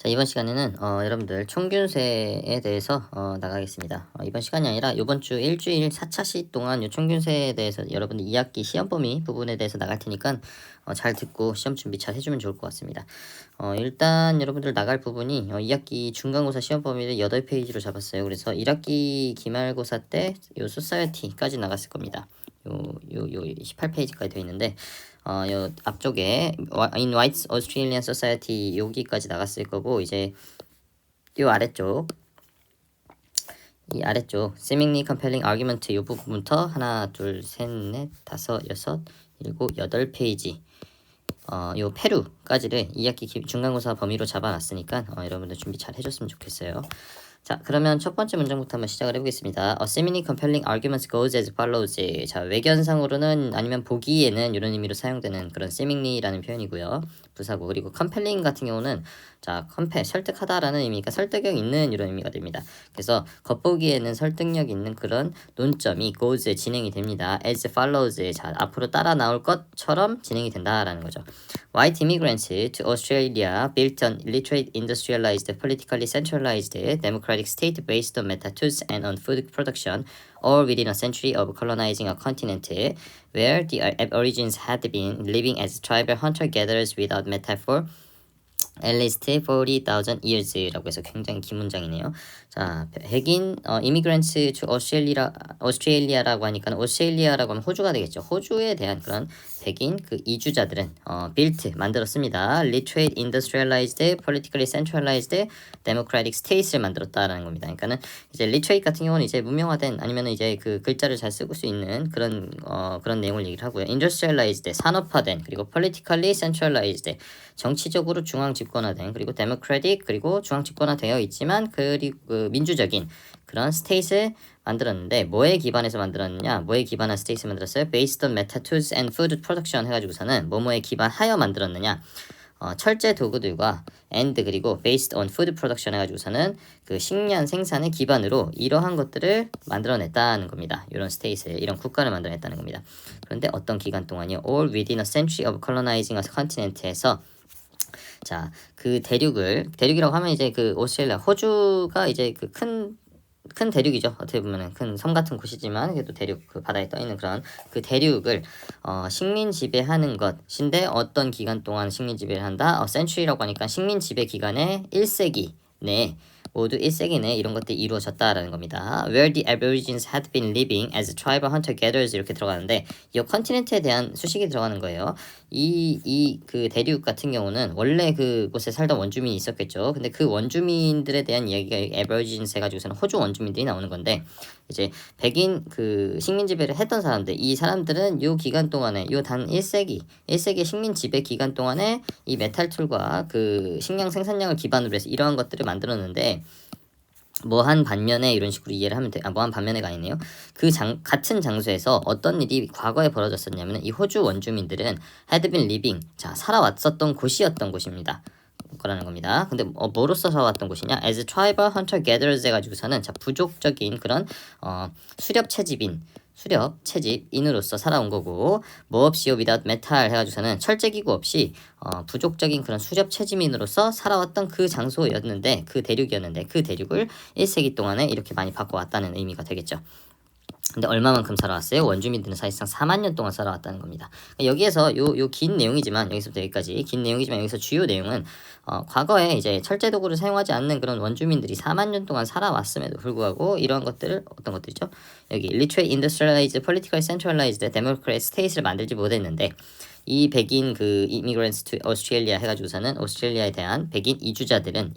자, 이번 시간에는 여러분들 총균세에 대해서 나가겠습니다. 이번 시간이 아니라 이번 주 일주일 4차 시 동안 요 총균세에 대해서 여러분들 2학기 시험 범위 부분에 대해서 나갈 테니까 잘 듣고 시험 준비 잘 해주면 좋을 것 같습니다. 일단 여러분들 나갈 부분이 2학기 중간고사 시험 범위를 8페이지로 잡았어요. 그래서 1학기 기말고사 때 요 소사이어티까지 나갔을 겁니다. 요 18페이지까지 되어 있는데 요 앞쪽에 In White Australian Society 여기까지 나갔을 거고, 이제 요 아래쪽 이 아래쪽 seemingly compelling argument 요 부분부터 하나 둘 셋 넷 다섯 여섯 일곱 여덟 페이지 요 페루까지를 2학기 중간고사 범위로 잡아놨으니까 여러분들 준비 잘 해줬으면 좋겠어요. 자, 그러면 첫 번째 문장부터 한번 시작을 해보겠습니다. A seemingly compelling argument goes as follows. 자, 외견상으로는 아니면 보기에는 이런 의미로 사용되는 그런 seemingly라는 표현이고요. 부사고, 그리고 compelling 같은 경우는 자, 설득하다라는 의미가 설득력 있는 이런 의미가 됩니다. 그래서 겉보기에는 설득력 있는 그런 논점이 goes 진행이 됩니다. as follows. 자, 앞으로 따라 나올 것처럼 진행이 된다라는 거죠. White immigrants to Australia built an illiterate, industrialized, politically centralized democratic state based on methods and on food production, all within a century of colonizing a continent where the Aborigines had been living as tribal hunter-gatherers without metaphor at least 40,000 years라고 해서 굉장히 긴 문장이네요. 자, 백인 immigrants to Australia라고 하니까 오스트레일리아라고 하면 호주가 되겠죠. 호주에 대한 그런 백인 그 이주자들은 built 만들었습니다. literate, industrialized, politically centralized, democratic states를 만들었다라는 겁니다. 그러니까는 이제 literate 같은 경우는 이제 문명화된 아니면 이제 그 글자를 잘 쓰고 수 있는 그런 그런 내용을 얘기를 하고요. industrialized 산업화된, 그리고 politically centralized 정치적으로 중앙 집권화된, 그리고 democratic 그리고 중앙 집권화되어 있지만 그리고 민주적인 그런 스테이트를 만들었는데, 뭐에 기반해서 만들었느냐, 뭐에 기반한 스테이트를 만들었어요? based on methods and food production 해가지고서는 뭐뭐에 기반하여 만들었느냐, 철제 도구들과 and 그리고 based on food production 해가지고서는 그 식량 생산의 기반으로 이러한 것들을 만들어냈다는 겁니다. 이런 스테이트, 이런 국가를 만들어냈다는 겁니다. 그런데 어떤 기간 동안이요? all within a century of colonizing a continent에서 자, 그 대륙이라고 하면 이제 그 오스트레일리아, 호주가 이제 그 큰 대륙이죠. 어떻게 보면은 큰 섬 같은 곳이지만 그래도 대륙, 그 바다에 떠 있는 그런 그 대륙을 식민 지배하는 것인데, 어떤 기간 동안 식민 지배를 한다? century라고 하니까 식민 지배 기간의 1세기 내 모두 1세기 내 이런 것들이 이루어졌다라는 겁니다. Where the Aborigines had been living as tribal hunter-gatherers 이렇게 들어가는데, 이 컨티넨트에 대한 수식이 들어가는 거예요. 그 대륙 같은 경우는 원래 그곳에 살던 원주민이 있었겠죠. 근데 그 원주민들에 대한 이야기가 Aborigines 해가지고서는 호주 원주민들이 나오는 건데, 이제 백인 그 식민 지배를 했던 사람들, 이 사람들은 요 기간 동안에 요 단 1세기 식민 지배 기간 동안에 이 메탈 툴과 그 식량 생산량을 기반으로 해서 이러한 것들을 만들었는데, 뭐한 반면에 이런 식으로 이해를 하면 돼. 뭐한 반면에가 아니네요. 같은 장소에서 어떤 일이 과거에 벌어졌었냐면, 이 호주 원주민들은 had been living, 자, 살아왔었던 곳이었던 곳입니다. 거라는 겁니다. 근데 뭐로서 살아왔던 곳이냐? as tribal hunter gatherers 해가지고서는 자, 부족적인 그런 수렵 채집인으로서 살아온 거고, 뭐 없이요 without metal 해가지고서는 철제기구 없이 부족적인 그런 수렵 채집인으로서 살아왔던 그 장소였는데, 그 대륙이었는데, 그 대륙을 1세기 동안에 이렇게 많이 바꿔왔다는 의미가 되겠죠. 근데 얼마만큼 살아왔어요? 원주민들은 사실상 4만 년 동안 살아왔다는 겁니다. 여기에서 요 긴 내용이지만, 여기서부터 여기까지 긴 내용이지만, 여기서 주요 내용은 과거에 이제 철제 도구를 사용하지 않는 그런 원주민들이 4만 년 동안 살아왔음에도 불구하고 이러한 것들을, 어떤 것들이죠? 여기 literate, industrialized, politically centralized, democratic state를 만들지 못했는데, 이 백인 그 immigrants to Australia 해가지고서는 오스트레일리아에 대한 백인 이민자들은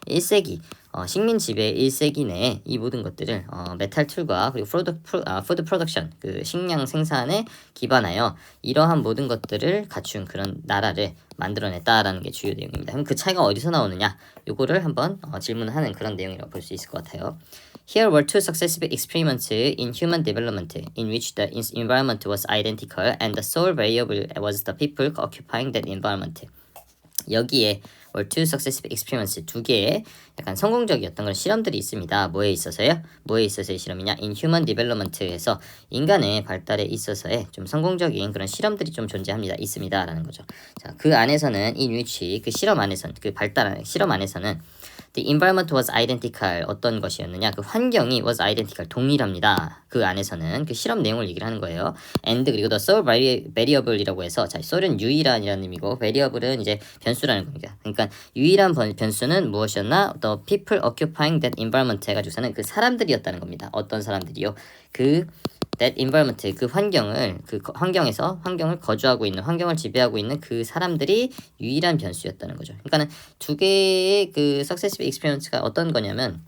1세기 식민 지배 1세기 내에 이 모든 것들을 메탈 툴과 그리고 푸드 프로덕션 그 식량 생산에 기반하여 이러한 모든 것들을 갖춘 그런 나라를 만들어냈다라는 게 주요 내용입니다. 그럼 그 차이가 어디서 나오느냐? 요거를 한번 질문하는 그런 내용이라고 볼 수 있을 것 같아요. Here were two successive experiments in human development in which the environment was identical and the sole variable was the people occupying that environment. 여기에 were two successive experiments, 두 개의 약간 성공적이었던 그런 실험들이 있습니다. 뭐에 있어서요? 뭐에 있어서의 실험이냐? in human development에서 인간의 발달에 있어서의 좀 성공적인 그런 실험들이 좀 존재합니다. 있습니다라는 거죠. 자, 그 안에서는 in which 그 실험 안에서는 그 발달 실험 안에서는 the environment was identical, 어떤 것이었느냐? 그 환경이 was identical, 동일합니다. 그 안에서는 그 실험 내용을 얘기를 하는 거예요. and 그리고 the sole variable이라고 해서, 자, sole은 유일한이라는 의미고 variable은 이제 변수라는 겁니다. 그러니까 유일한 변수는 무엇이었나? the people occupying that environment 해가지고서는 그 사람들이었다는 겁니다. 어떤 사람들이요? 그 that environment, 그 환경을, 그 환경에서 환경을 거주하고 있는, 환경을 지배하고 있는 그 사람들이 유일한 변수였다는 거죠. 그러니까는 두 개의 그 successive experience가 어떤 거냐면,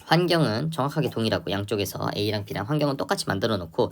환경은 정확하게 동일하고 양쪽에서 A랑 B랑 환경은 똑같이 만들어 놓고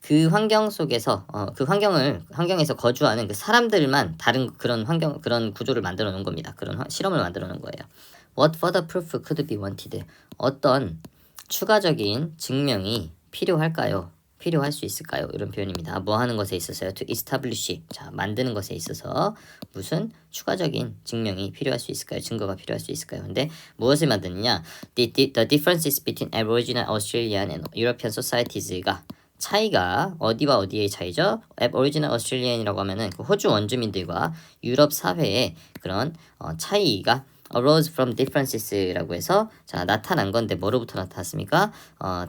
그 환경 속에서 그 환경에서 거주하는 그 사람들만 다른 그런 환경, 그런 구조를 만들어 놓은 겁니다. 그런 실험을 만들어 놓은 거예요. What further proof could be wanted? 어떤 추가적인 증명이 필요할까요? 필요할 수 있을까요? 이런 표현입니다. 뭐 하는 것에 있어서요? To establish, 자, 만드는 것에 있어서 무슨 추가적인 증명이 필요할 수 있을까요? 증거가 필요할 수 있을까요? 근데 무엇을 만드느냐? The differences between Aboriginal Australian and European societies가, 차이가 어디와 어디의 차이죠? Aboriginal Australian이라고 하면은 그 호주 원주민들과 유럽 사회의 그런 차이가 arose from differences라고 해서, 자, 나타난 건데 뭐로부터 나타났습니까?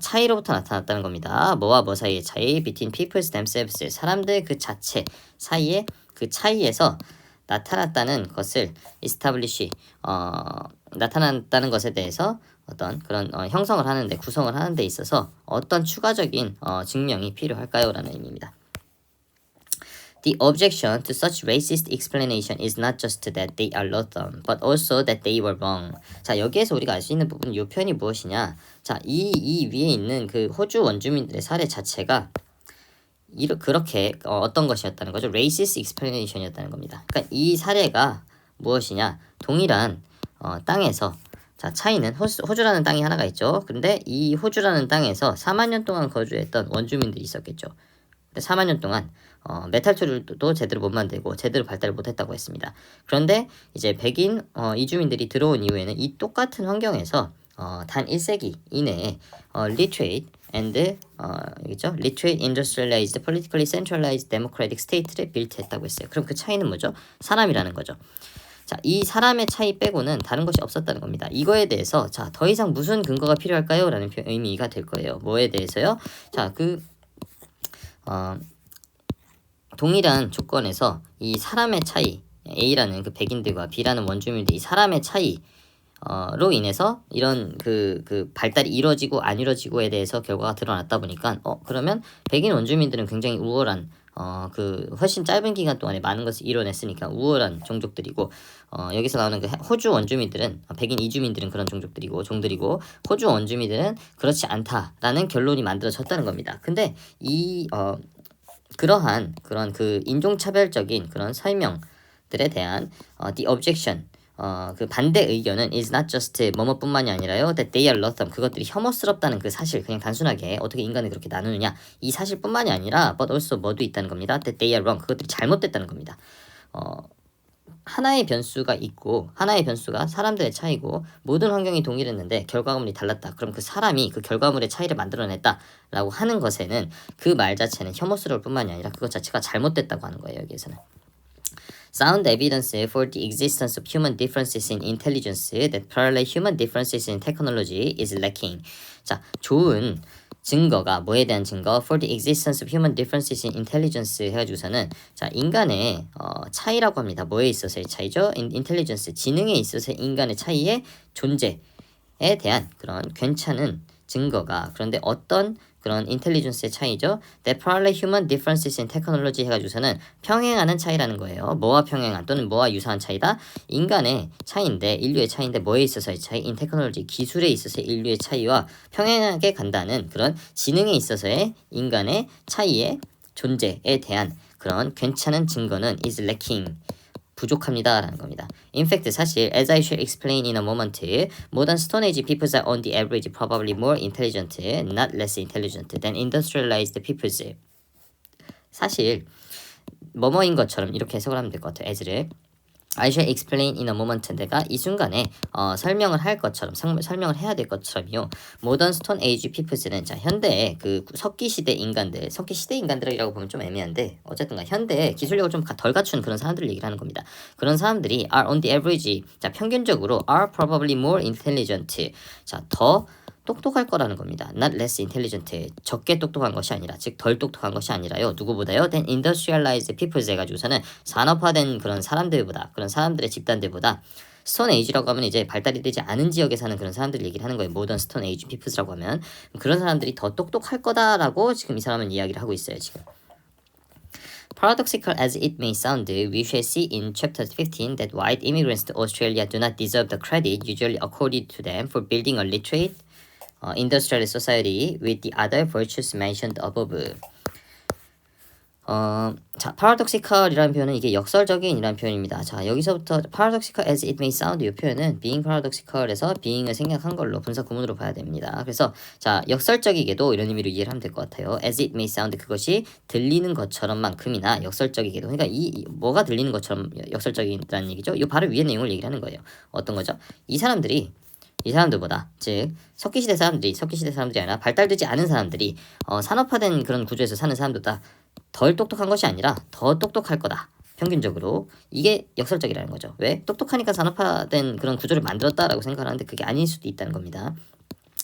차이로부터 나타났다는 겁니다. 뭐와 뭐 사이의 차이? between peoples themselves, 사람들 그 자체 사이의 그 차이에서 나타났다는 것을 establish, 나타났다는 것에 대해서 어떤 그런 형성을 하는데, 구성을 하는 데 있어서 어떤 추가적인 증명이 필요할까요? 라는 의미입니다. The objection to such racist explanation is not just that they are loathsome, but also that they were wrong. 자, 여기에서 우리가 알 수 있는 부분, 이 표현이 무엇이냐? 자, 이 위에 있는 그 호주 원주민들의 사례 자체가 그렇게 어떤 것이었다는 거죠? racist explanation이었다는 겁니다. 그러니까 이 사례가 무엇이냐? 동일한 땅에서, 자, 차이는 호주라는 땅이 하나가 있죠. 근데 이 호주라는 땅에서 4만 년 동안 거주했던 원주민들이 있었겠죠. 4만 년 동안 메탈 툴도 제대로 못 만들고 제대로 발달을 못했다고 했습니다. 그런데 이제 백인 이주민들이 들어온 이후에는 이 똑같은 환경에서 단 1세기 이내에 literate and 여기죠? literate, industrialized, politically centralized democratic state를 빌드했다고 했어요. 그럼 그 차이는 뭐죠? 사람이라는 거죠. 자, 이 사람의 차이 빼고는 다른 것이 없었다는 겁니다. 이거에 대해서, 자, 더 이상 무슨 근거가 필요할까요? 라는 의미가 될 거예요. 뭐에 대해서요? 자, 동일한 조건에서 이 사람의 차이, A라는 그 백인들과 B라는 원주민들, 이 사람의 차이로 인해서 이런 그 발달이 이루어지고 안 이루어지고에 대해서 결과가 드러났다 보니까 그러면 백인 원주민들은 굉장히 우월한 그 훨씬 짧은 기간 동안에 많은 것을 이뤄냈으니까 우월한 종족들이고, 여기서 나오는 그 호주 원주민들은, 백인 이주민들은 그런 종들이고 호주 원주민들은 그렇지 않다라는 결론이 만들어졌다는 겁니다. 근데 그러한 그런 그 인종차별적인 그런 설명들에 대한 the objection, 그 반대 의견은 is not just 뭐뭐뿐만이 아니라요, that they are loathsome, 그것들이 혐오스럽다는 그 사실, 그냥 단순하게 어떻게 인간을 그렇게 나누느냐, 이 사실뿐만이 아니라 but also 뭐도 있다는 겁니다. that they are wrong, 그것들이 잘못됐다는 겁니다. 하나의 변수가 있고, 하나의 변수가 사람들의 차이고, 모든 환경이 동일했는데 결과물이 달랐다. 그럼 그 사람이 그 결과물의 차이를 만들어냈다라고 하는 것에는 그 말 자체는 혐오스러울 뿐만이 아니라 그것 자체가 잘못됐다고 하는 거예요. 여기에서는 sound evidence for the existence of human differences in intelligence that parallel human differences in technology is lacking. 자, 좋은 증거가, 뭐에 대한 증거? For the existence of human differences in intelligence 해가지고서는, 자, 인간의 차이라고 합니다. 뭐에 있어서의 차이죠? intelligence, 지능에 있어서의 인간의 차이의 존재에 대한 그런 괜찮은 증거가, 그런데 어떤 그런 인텔리전스의 차이죠? That parallel human differences in technology 해가지고서는 평행하는 차이라는 거예요. 뭐와 평행한 또는 뭐와 유사한 차이다? 인간의 차이인데, 인류의 차이인데 뭐에 있어서의 차이? In technology, 기술에 있어서의 인류의 차이와 평행하게 간다는 그런 지능에 있어서의 인간의 차이의 존재에 대한 그런 괜찮은 증거는 is lacking, 부족합니다 라는 겁니다. In fact, 사실 as I shall explain in a moment, modern Stone Age peoples are on the average probably more intelligent, not less intelligent than industrialized peoples. 사실 뭐뭐인 것처럼 이렇게 해석을 하면 될 것 같아요. as를 I shall explain in a moment. 내가 이 순간에 설명을 할 것처럼 설명을 해야 될 것처럼요. 모던 스톤 에이지 피플스는 자 현대의 그 석기 시대 인간들, 석기 시대 인간들이라고 보면 좀 애매한데 어쨌든가 현대에 기술력을 좀 덜 갖춘 그런 사람들을 얘기를 하는 겁니다. 그런 사람들이 are on the average, 자 평균적으로 are probably more intelligent, 자더 똑똑할 거라는 겁니다. Not less intelligent, 적게 똑똑한 것이 아니라, 즉 덜 똑똑한 것이 아니라요. 누구보다요? Than industrialized peoples 해가지고서는 산업화된 그런 사람들보다, 그런 사람들의 집단들보다 스톤 에이지라고 하면 이제 발달이 되지 않은 지역에 사는 그런 사람들 얘기를 하는 거예요. 모던 스톤 에이지 피플스라고 하면 그런 사람들이 더 똑똑할 거다라고 지금 이 사람은 이야기를 하고 있어요. 지금. Paradoxical as it may sound, we shall see in chapter 15 that white immigrants to Australia do not deserve the credit usually accorded to them for building a literate industrial society with the other virtues mentioned above. 자, paradoxical이라는 표현은 이게 역설적인이라는 표현입니다. 자, 여기서부터 paradoxical as it may sound 이 표현은 being paradoxical에서 being을 생략한 걸로 분사 구문으로 봐야 됩니다. 그래서 자, 역설적이게도 이런 의미로 이해를 하면 될 것 같아요. as it may sound, 그것이 들리는 것처럼만큼이나 역설적이게도, 그러니까 이 뭐가 들리는 것처럼 역설적이라는 얘기죠. 이 바로 위의 내용을 얘기를 하는 거예요. 어떤 거죠? 이 사람들보다, 즉 석기시대 사람들이 아니라 발달되지 않은 사람들이 산업화된 그런 구조에서 사는 사람들보다 덜 똑똑한 것이 아니라 더 똑똑할 거다. 평균적으로. 이게 역설적이라는 거죠. 왜? 똑똑하니까 산업화된 그런 구조를 만들었다라고 생각하는데 그게 아닐 수도 있다는 겁니다.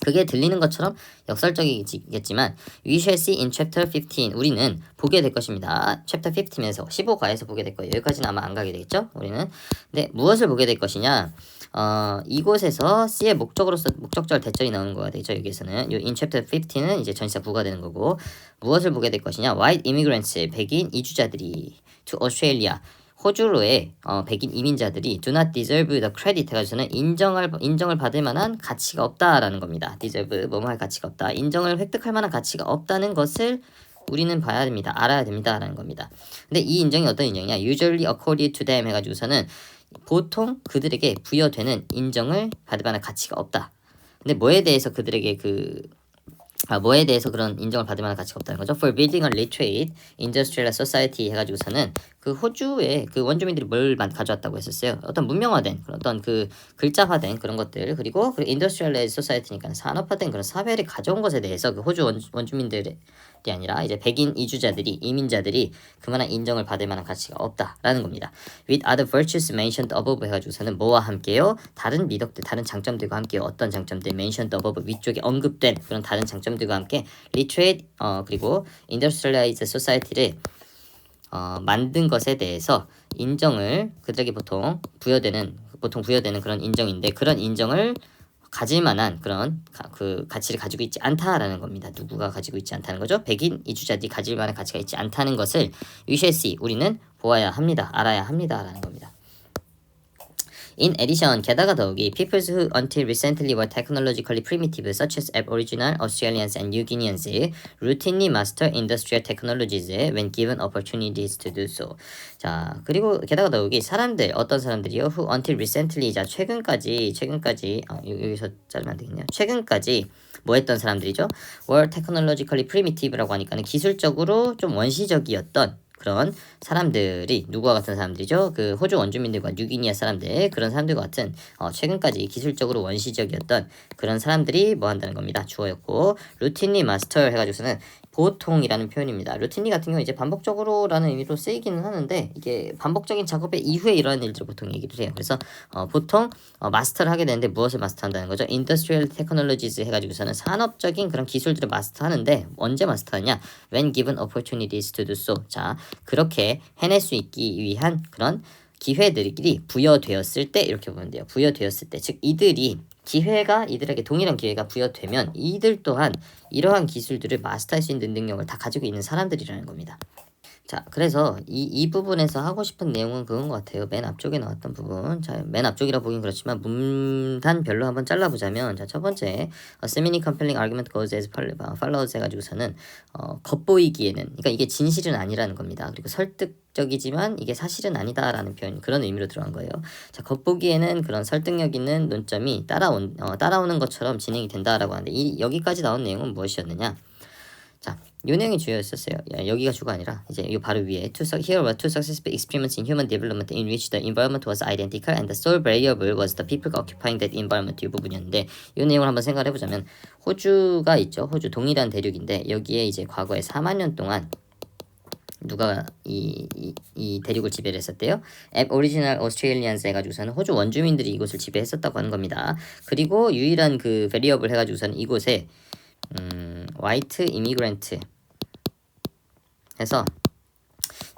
그게 들리는 것처럼 역설적이겠지만 we shall see in chapter 15, 우리는 보게 될 것입니다. chapter 15에서 15과에서 보게 될 거예요. 여기까지는 아마 안 가게 되겠죠? 우리는. 근데 무엇을 보게 될 것이냐? 이곳에서 C의 목적절 대절이 나오는 거가 되죠. 여기에서는 in chapter 15은 이제 전치사 부가 되는 거고, 무엇을 보게 될 것이냐? White immigrants, 백인 이주자들이 to Australia, 호주로의 백인 이민자들이 do not deserve the credit 해가지고는 인정을 받을 만한 가치가 없다라는 겁니다. deserve 뭐뭐 할 가치가 없다. 인정을 획득할 만한 가치가 없다는 것을 우리는 봐야 됩니다. 알아야 됩니다라는 겁니다. 근데 이 인정이 어떤 인정이냐? usually accorded to them 해가지고서는 보통 그들에게 부여되는 인정을 받을 만한 가치가 없다. 근데 뭐에 대해서 그런 인정을 받을 만한 가치가 없다는 거죠. For building a literate industrial society 해가지고서는 그 호주의 그 원주민들이 뭘 가져왔다고 했었어요. 어떤 문명화된 어떤 그 글자화된 그런 것들, 그리고 그 industrialized society니까 산업화된 그런 사회를 가져온 것에 대해서 그 호주 원주민들이 아니라 이제 백인 이민자들이 그만한 인정을 받을 만한 가치가 없다라는 겁니다. With other virtues mentioned above 해가지고서는 뭐와 함께요? 다른 미덕들, 다른 장점들과 함께요. 어떤 장점들? mentioned above, 위쪽에 언급된 그런 다른 장점들과 함께 literate 그리고 industrialized society를 만든 것에 대해서 인정을 그들에게 보통 부여되는 그런 인정인데, 그런 인정을 가질 만한 그런 그 가치를 가지고 있지 않다라는 겁니다. 누구가 가지고 있지 않다는 거죠? 백인 이주자들이 가질 만한 가치가 있지 않다는 것을 we shall see, 우리는 보아야 합니다. 알아야 합니다라는 겁니다. In addition, 게다가 더욱이 peoples who until recently were technologically primitive, such as Aboriginal Australians and New Guineans, routinely master industrial technologies when given opportunities to do so. 자, 그리고 게다가 더욱이 어떤 사람들이요? Who until recently, 자 최근까지 여기서 자르면 안 되겠네요. 최근까지 뭐 했던 사람들이죠? were technologically primitive라고 하니까는 기술적으로 좀 원시적이었던 그런 사람들이 누구와 같은 사람들이죠? 그 호주 원주민들과 뉴기니아 사람들, 그런 사람들과 같은 최근까지 기술적으로 원시적이었던 그런 사람들이 뭐 한다는 겁니다. 주어였고, 루틴리 마스터 해가지고서는 보통이라는 표현입니다. 루틴리 같은 경우 이제 반복적으로라는 의미로 쓰이기는 하는데, 이게 반복적인 작업의 이후에 이러한 일들을 보통 얘기를 해요. 그래서 보통 마스터를 하게 되는데 무엇을 마스터한다는 거죠? Industrial Technologies 해가지고서는 산업적인 그런 기술들을 마스터하는데 언제 마스터하냐? When given opportunities to do so. 자, 그렇게 해낼 수 있기 위한 그런 기회들이 부여되었을 때, 이렇게 보면 돼요. 부여되었을 때, 즉 이들에게 동일한 기회가 부여되면 이들 또한 이러한 기술들을 마스터할 수 있는 능력을 다 가지고 있는 사람들이라는 겁니다. 자, 그래서 이 부분에서 하고 싶은 내용은 그건 것 같아요. 맨 앞쪽에 나왔던 부분. 자, 맨 앞쪽이라 보긴 그렇지만 문단별로 한번 잘라보자면, 자, 첫 번째 semi compelling argument goes as follows 해가지고서는 겉보이기에는, 그러니까 이게 진실은 아니라는 겁니다. 그리고 설득적이지만 이게 사실은 아니다라는 표현, 그런 의미로 들어간 거예요. 자, 겉보기에는 그런 설득력 있는 논점이 따라오는 것처럼 진행이 된다라고 하는데, 여기까지 나온 내용은 무엇이었느냐? 자, 요 내용이 주요였었어요. 여기가 주가 아니라 이제 요 바로 위에 here were two successful experiments in human development in which the environment was identical and the sole variable was the people occupying that environment 이 부분이었는데 요 내용을 한번 생각을 해보자면 호주가 있죠. 호주 동일한 대륙인데 여기에 이제 과거에 4만 년 동안 누가 이 대륙을 지배를 했었대요. Aboriginal Australians 해가지고서는 호주 원주민들이 이곳을 지배했었다고 하는 겁니다. 그리고 유일한 그 베리어블 해가지고서는 이곳에 화이트 이미그런트 해서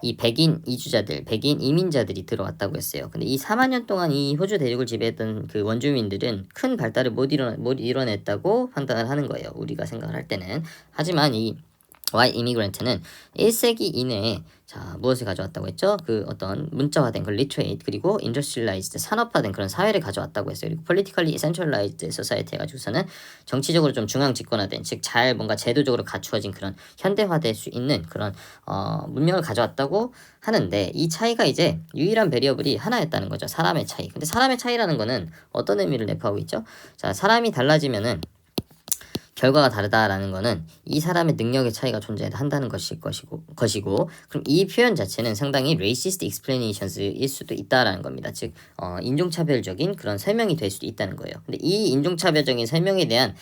이 백인 이주자들, 백인 이민자들이 들어왔다고 했어요. 근데 이 4만 년 동안 이 호주 대륙을 지배했던 그 원주민들은 큰 발달을 못 이뤄냈다고 판단을 하는 거예요. 우리가 생각을 할 때는. 하지만 이 white immigrant는 1세기 이내에 자 무엇을 가져왔다고 했죠? 그 어떤 문자화된 그 literate 그리고 industrialized 산업화된 그런 사회를 가져왔다고 했어요. 그리고 politically centralized society 해가지고서는 정치적으로 좀 중앙 집권화된 즉 잘 뭔가 제도적으로 갖추어진 그런 현대화될 수 있는 그런 문명을 가져왔다고 하는데 이 차이가 이제 유일한 베리어블이 하나였다는 거죠. 사람의 차이. 근데 사람의 차이라는 거는 어떤 의미를 내포하고 있죠? 자 사람이 달라지면은 결과가 다르다라는 거는 이 사람의 능력의 차이가 존재한다는 것이고 그럼 이 표현 자체는 상당히 racist explanations일 수도 있다라는 겁니다. 즉 인종차별적인 그런 설명이 될 수도 있다는 거예요. 근데 이 인종차별적인 설명에 대한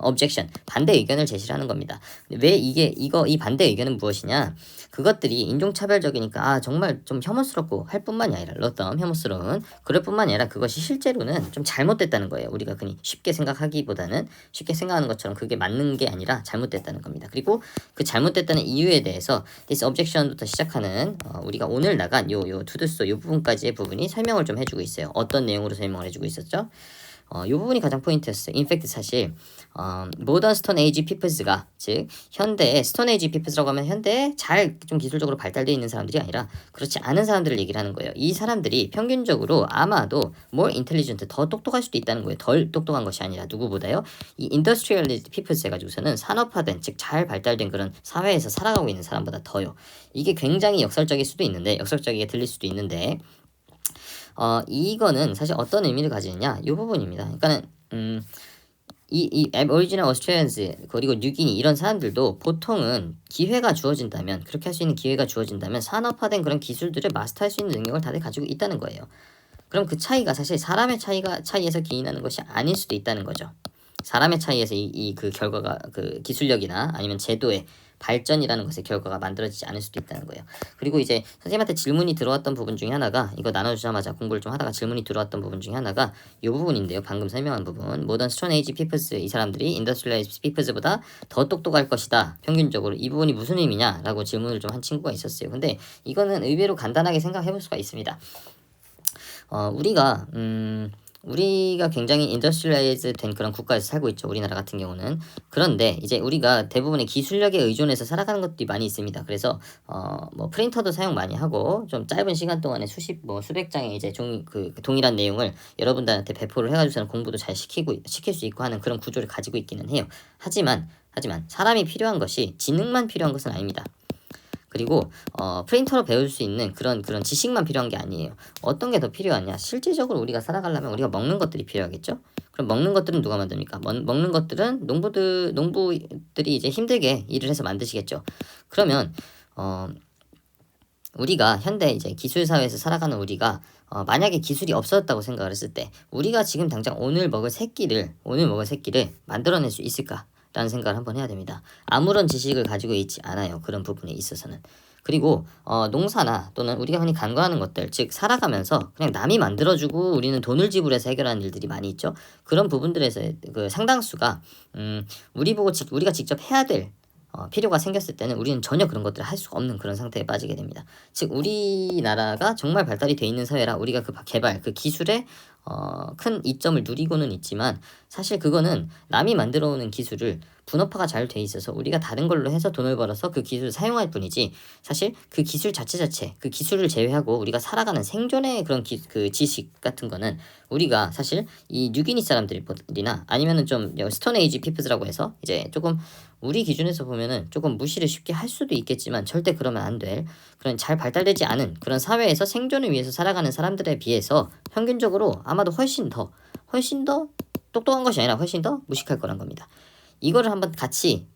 objection 반대 의견을 제시하는 겁니다. 왜 이 반대 의견은 무엇이냐? 그것들이 인종차별적이니까 정말 좀 혐오스럽고 할 뿐만이 아니라 어떤 혐오스러운 그럴 뿐만이 아니라 그것이 실제로는 좀 잘못됐다는 거예요. 우리가 그니 쉽게 생각하기보다는 쉽게 생각하는 것처럼 그게 맞는 게 아니라 잘못됐다는 겁니다. 그리고 그 잘못됐다는 이유에 대해서 this objection부터 시작하는 우리가 오늘 나간 요 투두소 요 부분까지의 부분이 설명을 좀 해주고 있어요. 어떤 내용으로 설명을 해주고 있었죠? 이 부분이 가장 포인트였어요. 인팩트 사실 모던 스톤 에이지 피플스가 즉 현대의 스톤 에이지 피플스라고 하면 현대에 잘 좀 기술적으로 발달되어 있는 사람들이 아니라 그렇지 않은 사람들을 얘기를 하는 거예요. 이 사람들이 평균적으로 아마도 more intelligent 더 똑똑할 수도 있다는 거예요. 덜 똑똑한 것이 아니라 누구보다요. 이 industrialized peoples 해가지고서는 산업화된 즉 잘 발달된 그런 사회에서 살아가고 있는 사람보다 더요. 이게 굉장히 역설적일 수도 있는데 역설적이게 들릴 수도 있는데 이거는 사실 어떤 의미를 가지느냐 이 부분입니다. 그러니까는 이 Aboriginal Australians 그리고 뉴기니 이런 사람들도 보통은 기회가 주어진다면 그렇게 할 수 있는 기회가 주어진다면 산업화된 그런 기술들을 마스터할 수 있는 능력을 다들 가지고 있다는 거예요. 그럼 그 차이가 사실 사람의 차이에서 기인하는 것이 아닐 수도 있다는 거죠. 사람의 차이에서 그 결과가 그 기술력이나 아니면 제도의 발전이라는 것의 결과가 만들어지지 않을 수도 있다는 거예요. 그리고 이제 선생님한테 질문이 들어왔던 부분 중에 하나가 이거 나눠주자마자 공부를 좀 하다가 질문이 들어왔던 부분 중에 하나가 이 부분인데요. 방금 설명한 부분. 모던 스톤 에이지 피플스 이 사람들이 인더스트리얼 피플스보다 더 똑똑할 것이다. 평균적으로 이 부분이 무슨 의미냐라고 질문을 좀 한 친구가 있었어요. 근데 이거는 의외로 간단하게 생각해 볼 수가 있습니다. 우리가 굉장히 인더스트리얼라이즈 된 그런 국가에서 살고 있죠. 우리나라 같은 경우는. 그런데 이제 우리가 대부분의 기술력에 의존해서 살아가는 것들이 많이 있습니다. 그래서 뭐 프린터도 사용 많이 하고 좀 짧은 시간 동안에 수백 장의 이제 동일한 내용을 여러분들한테 배포를 해가지고서는 공부도 잘 시킬 수 있고 하는 그런 구조를 가지고 있기는 해요. 하지만 사람이 필요한 것이 지능만 필요한 것은 아닙니다. 그리고 프린터로 배울 수 있는 그런 지식만 필요한 게 아니에요. 어떤 게 더 필요하냐? 실질적으로 우리가 살아가려면 우리가 먹는 것들이 필요하겠죠? 그럼 먹는 것들은 누가 만듭니까? 먹는 것들은 농부들이 이제 힘들게 일을 해서 만드시겠죠. 그러면 우리가 현대 이제 기술 사회에서 살아가는 우리가 만약에 기술이 없었다고 생각을 했을 때 우리가 지금 당장 오늘 먹을 새끼를 만들어낼 수 있을까? 라는 생각을 한번 해야 됩니다. 아무런 지식을 가지고 있지 않아요. 그런 부분에 있어서는. 그리고 농사나 또는 우리가 흔히 간과하는 것들 즉 살아가면서 그냥 남이 만들어주고 우리는 돈을 지불해서 해결하는 일들이 많이 있죠. 그런 부분들에서 그 상당수가 우리가 직접 해야 될 필요가 생겼을 때는 우리는 전혀 그런 것들을 할 수가 없는 그런 상태에 빠지게 됩니다. 즉 우리나라가 정말 발달이 돼 있는 사회라 우리가 그 개발, 그 기술에 큰 이점을 누리고는 있지만 사실 그거는 남이 만들어 오는 기술을 분업화가 잘 돼 있어서 우리가 다른 걸로 해서 돈을 벌어서 그 기술을 사용할 뿐이지 사실 그 기술 자체 그 기술을 제외하고 우리가 살아가는 생존의 그런 그 지식 같은 거는 우리가 사실 이 뉴기니 사람들이나 아니면은 좀 스톤 에이지 피플스라고 해서 이제 조금 우리 기준에서 보면은 조금 무시를 쉽게 할 수도 있겠지만 절대 그러면 안 될 그런 잘 발달되지 않은 그런 사회에서 생존을 위해서 살아가는 사람들에 비해서 평균적으로 아마도 훨씬 더 똑똑한 것이 아니라 훨씬 더 무식할 거란 겁니다. 이거를 한번 같이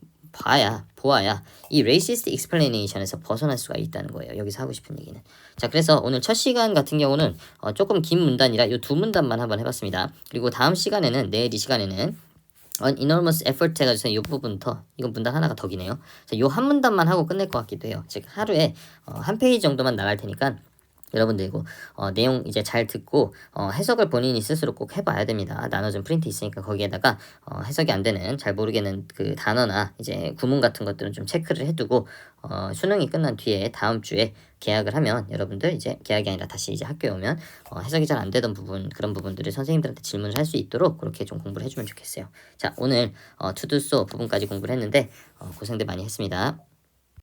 보아야 이 racist explanation에서 벗어날 수가 있다는 거예요. 여기서 하고 싶은 얘기는. 자, 그래서 오늘 첫 시간 같은 경우는 조금 긴 문단이라 요 두 문단만 한번 해봤습니다. 그리고 다음 시간에는 내일 이 시간에는 an enormous effort 해가지고 이 부분부터 이건 문단 하나가 더 기네요. 요 한 문단만 하고 끝낼 것 같기도 해요. 즉 하루에 한 페이지 정도만 나갈 테니까 여러분들 이거 내용 이제 잘 듣고 해석을 본인이 스스로 꼭 해봐야 됩니다. 나눠준 프린트 있으니까 거기에다가 해석이 안 되는 잘 모르겠는 그 단어나 이제 구문 같은 것들은 좀 체크를 해두고 수능이 끝난 뒤에 다음 주에 계약을 하면 여러분들 이제 계약이 아니라 다시 이제 학교에 오면 해석이 잘 안 되던 부분 그런 부분들을 선생님들한테 질문을 할 수 있도록 그렇게 좀 공부를 해주면 좋겠어요. 자, 오늘 to do so 부분까지 공부를 했는데 고생들 많이 했습니다.